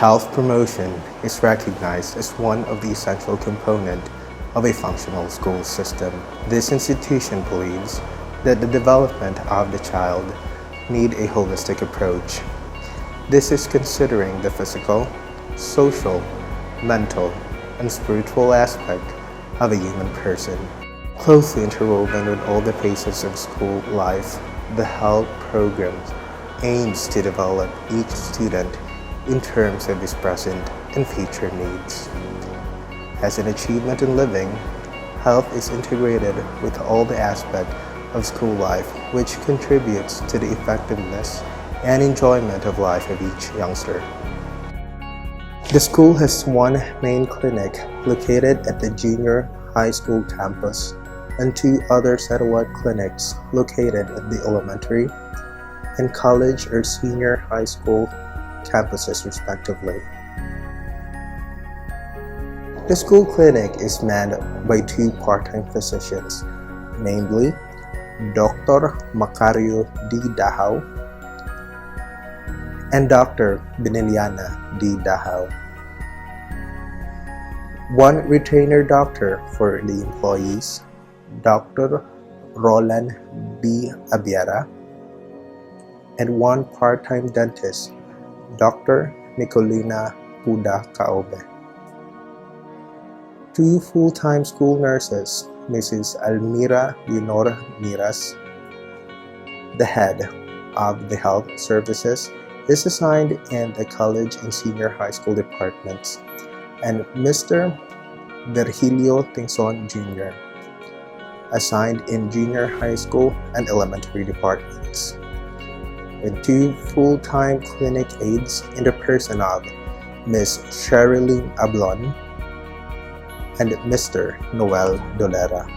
Health promotion is recognized as one of the essential components of a functional school system. This institution believes that the development of the child need a holistic approach. This is considering the physical, social, mental, and spiritual aspect of a human person. Closely interwoven with all the phases of school life, the health program aims to develop each student in terms of his present and future needs. As an achievement in living, health is integrated with all the aspects of school life, which contributes to the effectiveness and enjoyment of life of each youngster. The school has one main clinic located at the junior high school campus and two other satellite clinics located at the elementary and college or senior high school campuses respectively. The school clinic is manned by two part-time physicians, namely Dr. Macario D. Dahao and Dr. Beniliana D. Dahao. One retainer doctor for the employees, Dr. Roland B. Abiera, and one part-time dentist, Dr. Nicolina Puda Kaobe. Two full-time school nurses, Mrs. Almira Leonor Miras, the head of the health services, is assigned in the college and senior high school departments, and Mr. Virgilio Tingson Jr., assigned in junior high school and elementary departments, and two full-time clinic aides in the person of Ms. Sherilyn Ablon and Mr. Noel Dolera.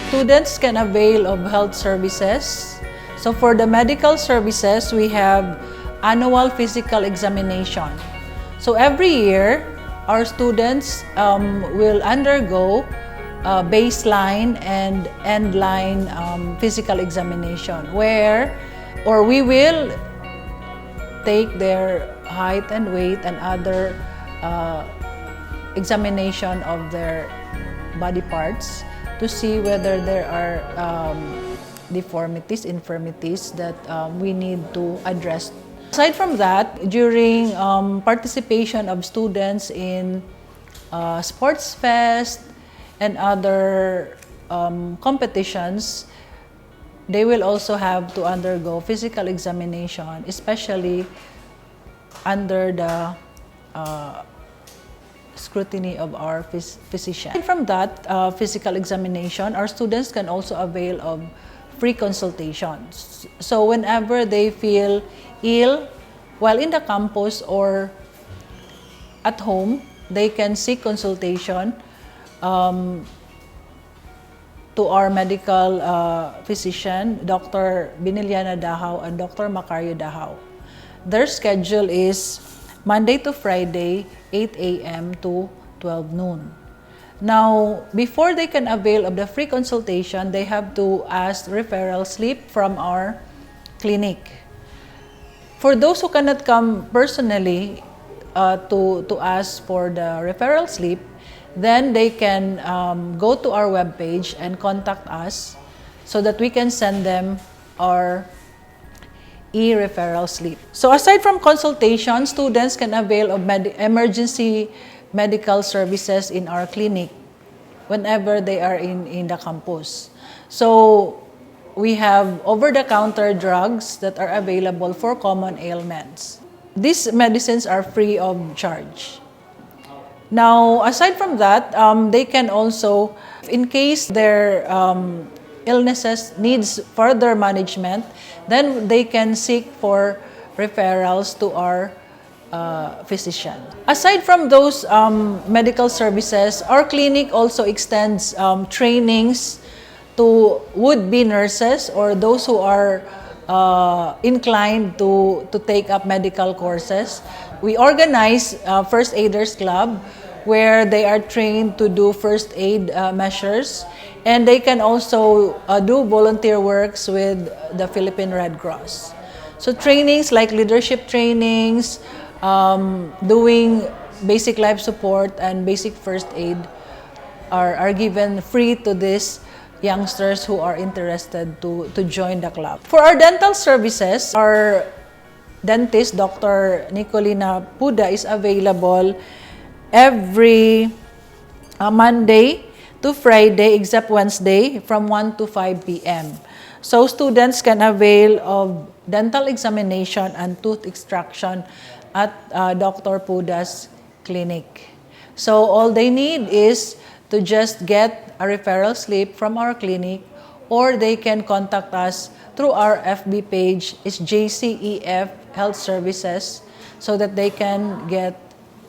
Students can avail of health services. So for the medical services, we have annual physical examination. So every year, our students will undergo baseline and endline physical examination or we will take their height and weight and other examination of their body parts to see whether there are deformities, infirmities that we need to address. Aside from that, during participation of students in sports fest and other competitions, they will also have to undergo physical examination, especially under the scrutiny of our physician. Aside from that physical examination, our students can also avail of free consultations. So whenever they feel ill while in the campus or at home, they can seek consultation to our medical physician, Dr. Beniliana Dahao and Dr. Macario Dahao. Their schedule is Monday to Friday, 8 a.m. to 12 noon. Now, before they can avail of the free consultation, they have to ask referral slip from our clinic. For those who cannot come personally to ask for the referral slip, then they can go to our webpage and contact us so that we can send them our e-referral slip. So aside from consultation, students can avail of emergency medical services in our clinic whenever they are in the campus. So we have over-the-counter drugs that are available for common ailments. These medicines are free of charge. Now, aside from that, they can also, in case their illnesses needs further management, then they can seek for referrals to our physician. Aside from those medical services, our clinic also extends trainings to would-be nurses or those who are inclined to take up medical courses. We organize First Aiders Club where they are trained to do first aid measures, and they can also do volunteer works with the Philippine Red Cross. So trainings like leadership trainings, doing basic life support and basic first aid are given free to these youngsters who are interested to join the club. For our dental services, our dentist, Dr. Nicolina Puda, is available every Monday to Friday except Wednesday from 1 to 5 p.m. So students can avail of dental examination and tooth extraction at Dr. Puda's clinic. So all they need is to just get a referral slip from our clinic, or they can contact us through our FB page, is JCEF Health Services, so that they can get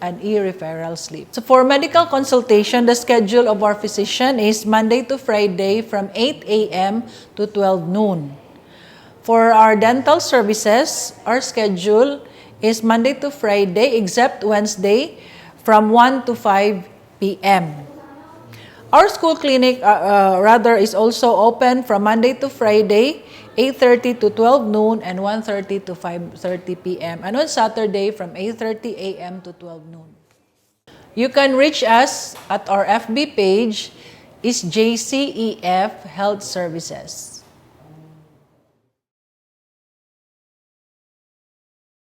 an e-referral slip. So for medical consultation, the schedule of our physician is Monday to Friday from 8 a.m. to 12 noon. For our dental services, our schedule is Monday to Friday except Wednesday from 1 to 5 p.m. Our school clinic is also open from Monday to Friday, 8:30 to 12 noon and 1:30 to 5:30 p.m. and on Saturday from 8:30 a.m. to 12 noon. You can reach us at our FB page is JCEF Health Services.